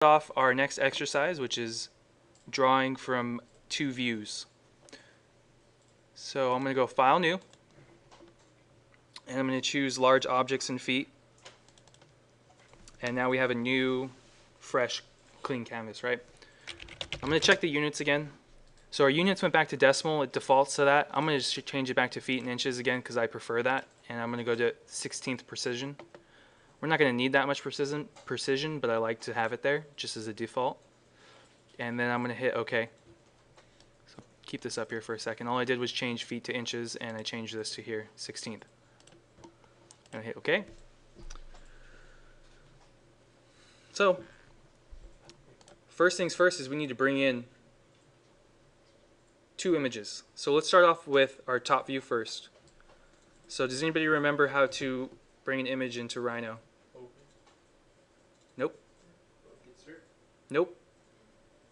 off our next exercise, which is drawing from two views. So I'm going to go File, New, and I'm going to choose Large Objects and Feet. And now we have a new, fresh, clean canvas, right? I'm going to check the units again. So our units went back to decimal. It defaults to that. I'm going to just change it back to feet and inches again because I prefer that. And I'm going to go to 16th precision. We're not going to need that much precision, but I like to have it there just as a default. And then I'm going to hit OK. So keep this up here for a second. All I did was change feet to inches, and I changed this to here, 16th. And I hit OK. So first things first is we need to bring in two images. So let's start off with our top view first. So does anybody remember how to bring an image into Rhino? Nope. Nope.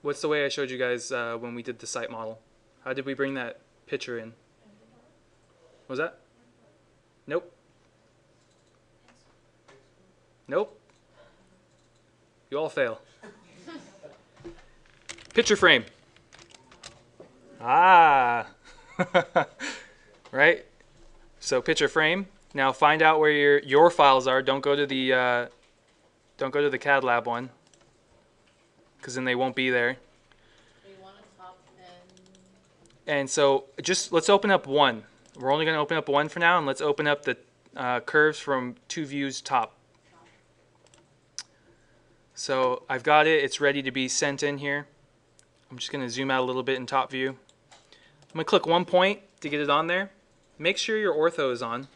What's the way I showed you guys when we did the site model? How did we bring that picture in? What was that? Nope. Nope. You all fail. Picture frame. Ah. Right? So picture frame. Now find out where your files are. Don't go to the CAD Lab one, because then they won't be there. And so just let's open up one. We're only going to open up one for now, and let's open up the curves from two views top. So I've got it. It's ready to be sent in here. I'm just going to zoom out a little bit in top view. I'm going to click one point to get it on there. Make sure your ortho is on,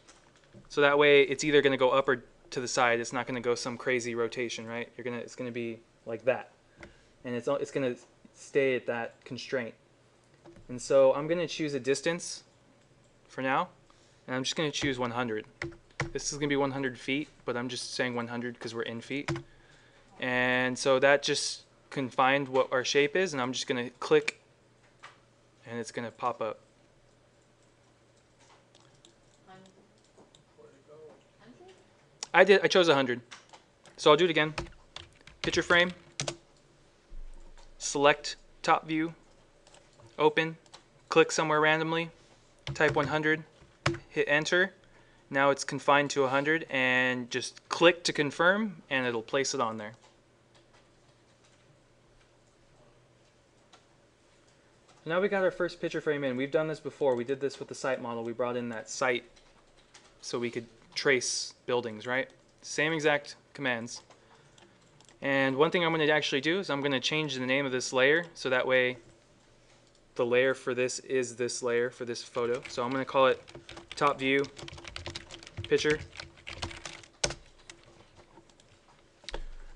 so that way it's either going to go up or to the side. It's not going to go some crazy rotation, right? It's going to be like that, and it's going to stay at that constraint. And so I'm going to choose a distance for now, and I'm just going to choose 100. This is going to be 100 feet, but I'm just saying 100 because we're in feet. And so that just confined what our shape is, and I'm just going to click, and it's going to pop up. I chose 100. So I'll do it again. Picture frame, select top view, open, click somewhere randomly, type 100, hit enter. Now it's confined to 100, and just click to confirm, and it'll place it on there. Now we got our first picture frame in. We've done this before. We did this with the site model. We brought in that site so we could trace buildings, right? Same exact commands. And one thing I'm going to actually do is I'm going to change the name of this layer, so that way the layer for this is this layer for this photo. So I'm going to call it top view picture.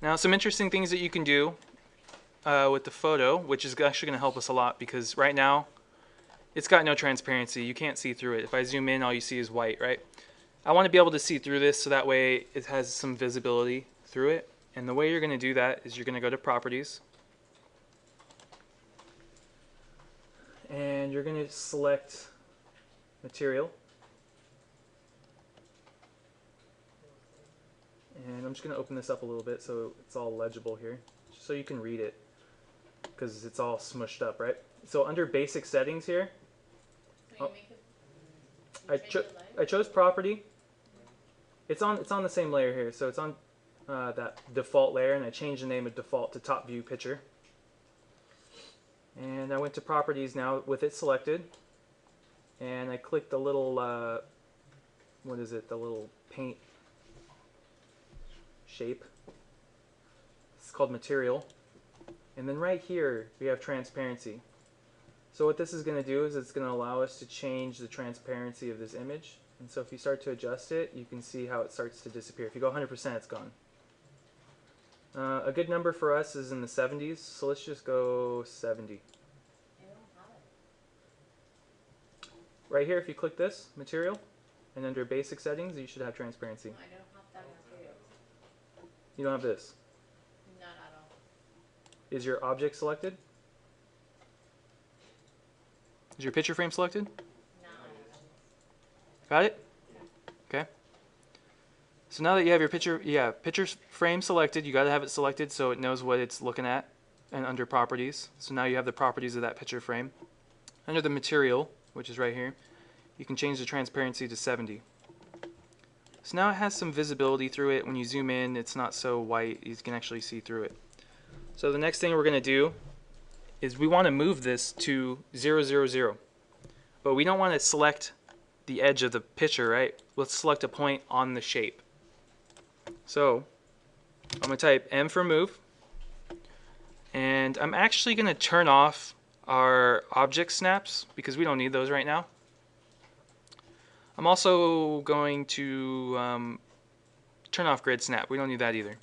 Now some interesting things that you can do with the photo, which is actually going to help us a lot, because right now it's got no transparency. You can't see through it. If I zoom in, all you see is white, right? I want to be able to see through this, so that way it has some visibility through it. And the way you're going to do that is you're going to go to Properties, and you're going to select Material, and I'm just going to open this up a little bit so it's all legible here, just so you can read it, because it's all smushed up, right? So under Basic Settings here, I chose Property. It's on the same layer here, so it's on that default layer, and I changed the name of default to top view picture. And I went to Properties now with it selected, and I clicked the little what is it? The little paint shape. It's called Material. And then right here we have Transparency. So what this is going to do is it's going to allow us to change the transparency of this image. And so if you start to adjust it, you can see how it starts to disappear. If you go 100%, it's gone. A good number for us is in the 70s, so let's just go 70. Right here, if you click this, Material, and under Basic Settings, you should have Transparency. I don't have that material. You don't have this? Not at all. Is your object selected? Is your picture frame selected? No. Got it? Okay. So now that you have your picture frame selected, you got to have it selected so it knows what it's looking at, and under properties. So now you have the properties of that picture frame. Under the material, which is right here, you can change the transparency to 70. So now it has some visibility through it. When you zoom in, it's not so white. You can actually see through it. So the next thing we're going to do is we want to move this to 0, 0, 0. But we don't want to select the edge of the picture, right? Let's select a point on the shape. So I'm going to type M for move. And I'm actually going to turn off our object snaps because we don't need those right now. I'm also going to turn off grid snap. We don't need that either.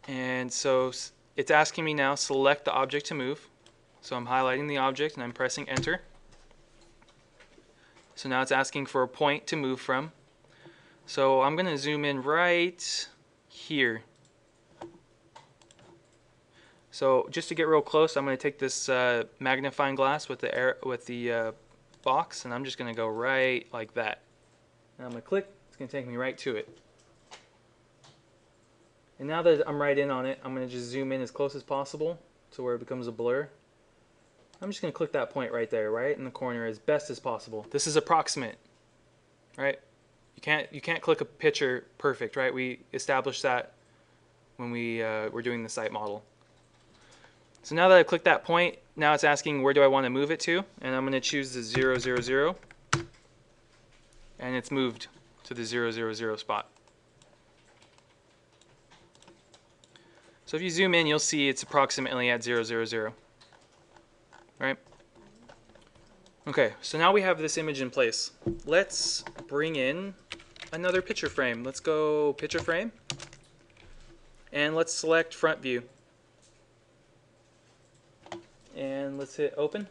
And so it's asking me now select the object to move. So I'm highlighting the object and I'm pressing enter. So now it's asking for a point to move from. So I'm going to zoom in right here. So just to get real close, I'm going to take this magnifying glass with the box, and I'm just going to go right like that. And I'm going to click. It's going to take me right to it. And now that I'm right in on it, I'm going to just zoom in as close as possible to where it becomes a blur. I'm just going to click that point right there, right in the corner, as best as possible. This is approximate, right? You can't click a picture perfect, right? We established that when we were doing the site model. So now that I've clicked that point, now it's asking where do I want to move it to, and I'm going to choose the 0, 0, 0, and it's moved to the 0, 0, 0 spot. So if you zoom in, you'll see it's approximately at 0, 0, 0. Right? Okay, so now we have this image in place. Let's bring in another picture frame. Let's go picture frame, and let's select front view. And let's hit open.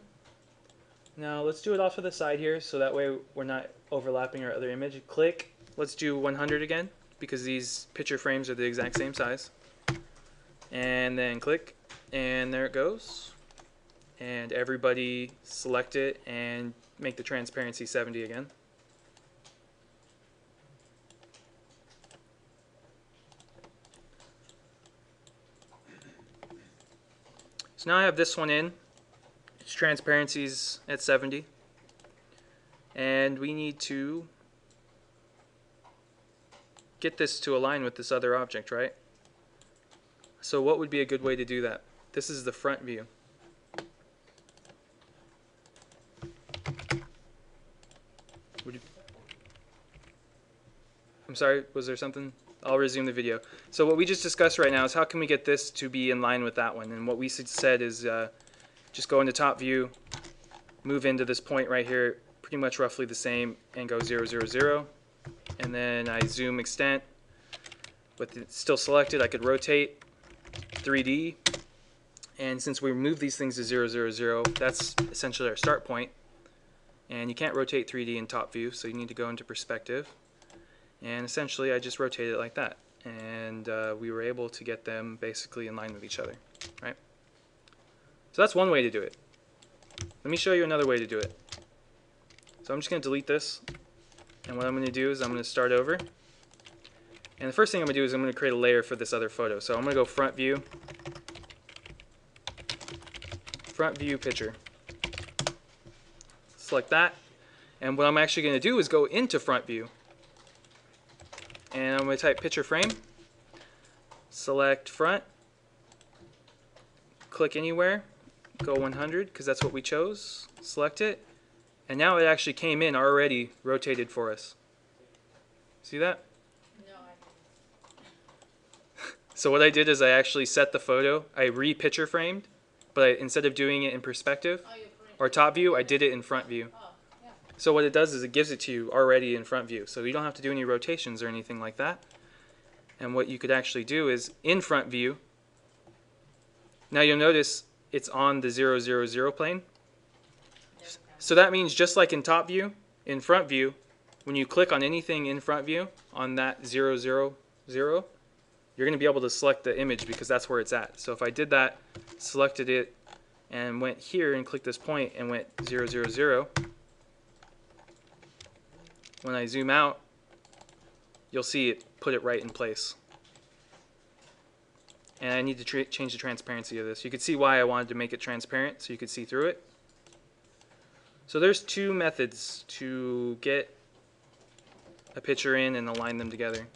Now let's do it off to the side here so that way we're not overlapping our other image. Click. Let's do 100 again because these picture frames are the exact same size. And then click, and there it goes. And everybody select it and make the transparency 70 again. So now I have this one in. Its transparency's at 70. And we need to get this to align with this other object, right? So what would be a good way to do that? This is the front view. I'm sorry, was there something? I'll resume the video. So what we just discussed right now is how can we get this to be in line with that one? And what we said is just go into top view, move into this point right here, pretty much roughly the same, and go 0, 0, 0. And then I zoom extent. With it still selected, I could rotate 3D. And since we moved these things to 0, 0, 0, that's essentially our start point. And you can't rotate 3D in top view, so you need to go into perspective. And essentially, I just rotated it like that. And we were able to get them basically in line with each other, right? So that's one way to do it. Let me show you another way to do it. So I'm just going to delete this. And what I'm going to do is I'm going to start over. And the first thing I'm going to do is I'm going to create a layer for this other photo. So I'm going to go front view picture. Select that. And what I'm actually going to do is go into front view. And I'm going to type picture frame, select front, click anywhere, go 100 because that's what we chose, select it, and now it actually came in already rotated for us. See that? No, I didn't. So what I did is I actually set the photo, I re-picture framed, but instead of doing it in perspective or top view, I did it in front view. Oh, yeah. So what it does is it gives it to you already in front view. So you don't have to do any rotations or anything like that. And what you could actually do is in front view, now you'll notice it's on the 0, 0, 0 plane. So that means just like in top view, in front view, when you click on anything in front view on that 0, 0, 0, you're going to be able to select the image because that's where it's at. So if I did that, selected it, and went here and clicked this point and went 0, 0, 0, when I zoom out, you'll see it put it right in place. And I need to change the transparency of this. You can see why I wanted to make it transparent so you could see through it. So there's two methods to get a picture in and align them together.